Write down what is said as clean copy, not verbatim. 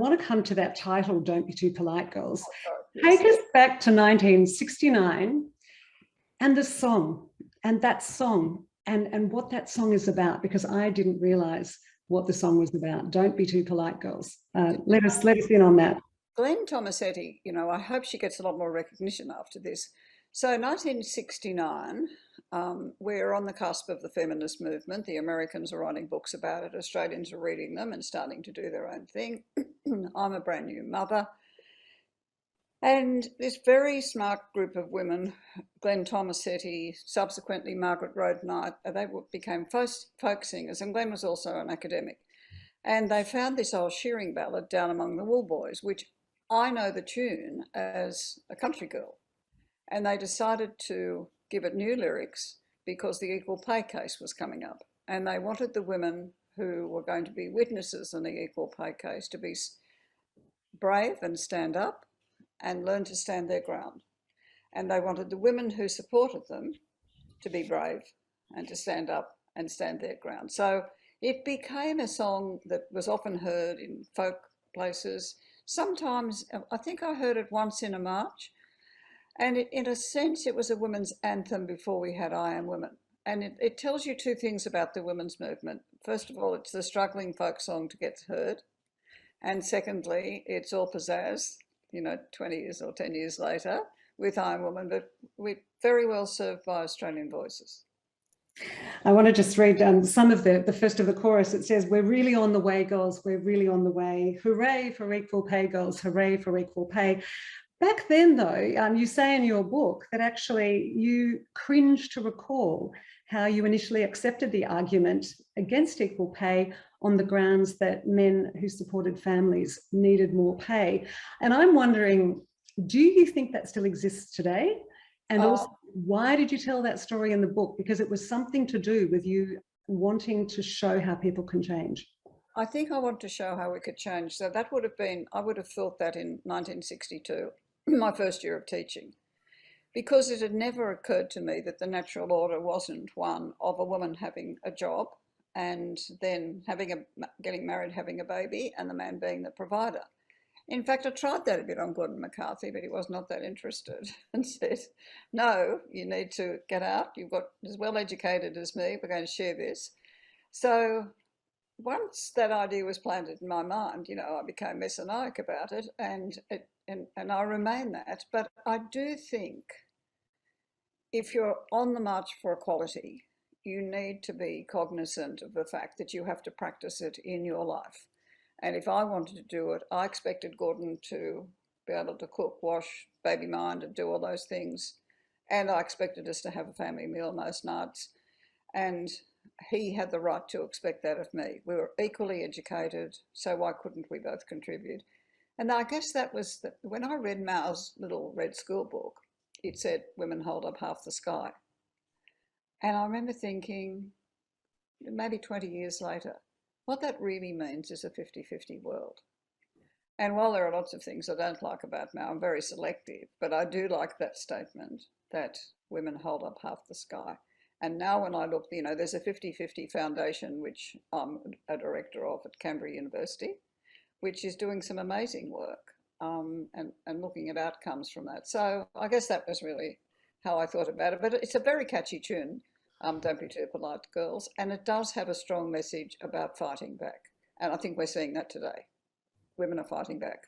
want to come to that title, Don't Be Too Polite, Girls. Yes. Take us back to 1969 and the song, and that song, and what that song is about, because I didn't realize what the song was about. Don't Be Too Polite, Girls. Let us in on that. Glenn Tomasetti, you know, I hope she gets a lot more recognition after this. So 1969, we're on the cusp of the feminist movement. The Americans are writing books about it. Australians are reading them and starting to do their own thing. I'm a brand new mother. And this very smart group of women, Glenn Tomasetti, subsequently Margaret Road Knight, they became folk singers, and Glenn was also an academic. And they found this old shearing ballad, Down Among the Wool Boys, which I know the tune as a country girl. And they decided to give it new lyrics because the equal pay case was coming up. And they wanted the women who were going to be witnesses in the equal pay case to be brave and stand up and learn to stand their ground. And they wanted the women who supported them to be brave and to stand up and stand their ground. So it became a song that was often heard in folk places. Sometimes, I think I heard it once in a march. And in a sense, it was a women's anthem before we had I Am Women. And it tells you two things about the women's movement. First of all, it's the struggling folk song to get heard. And secondly, it's all pizzazz, you know, 20 years or 10 years later with I Am Woman, but we're very well served by Australian voices. I want to just read some of the first of the chorus. It says, "We're really on the way, girls. We're really on the way. Hooray for equal pay, girls. Hooray for equal pay." Back then, though, you say in your book that actually you cringe to recall how you initially accepted the argument against equal pay on the grounds that men who supported families needed more pay. And I'm wondering, do you think that still exists today? And also, why did you tell that story in the book? Because it was something to do with you wanting to show how people can change. I think I want to show how we could change. So that would have been, I would have thought that in 1962, my first year of teaching, because it had never occurred to me that the natural order wasn't one of a woman having a job and then getting married, having a baby, and the man being the provider. In fact, I tried that a bit on Wendy McCarthy, but he was not that interested and said, no, you need to get out. You've got as well educated as me. We're going to share this. So once that idea was planted in my mind, you know, I became messianic about it, and I remain that. But I do think if you're on the march for equality, you need to be cognizant of the fact that you have to practice it in your life. And if I wanted to do it, I expected Gordon to be able to cook, wash, baby mind, and do all those things. And I expected us to have a family meal most nights. And he had the right to expect that of me. We were equally educated, so why couldn't we both contribute? And I guess that was, when I read Mao's little red school book, it said, women hold up half the sky. And I remember thinking, maybe 20 years later, what that really means is a 50-50 world. And while there are lots of things I don't like about Mao, I'm very selective, but I do like that statement that women hold up half the sky. And now when I look, you know, there's a 50-50 foundation, which I'm a director of at Canberra University, which is doing some amazing work and looking at outcomes from that. So I guess that was really how I thought about it. But it's a very catchy tune, Don't Be Too Polite, Girls. And it does have a strong message about fighting back. And I think we're seeing that today. Women are fighting back.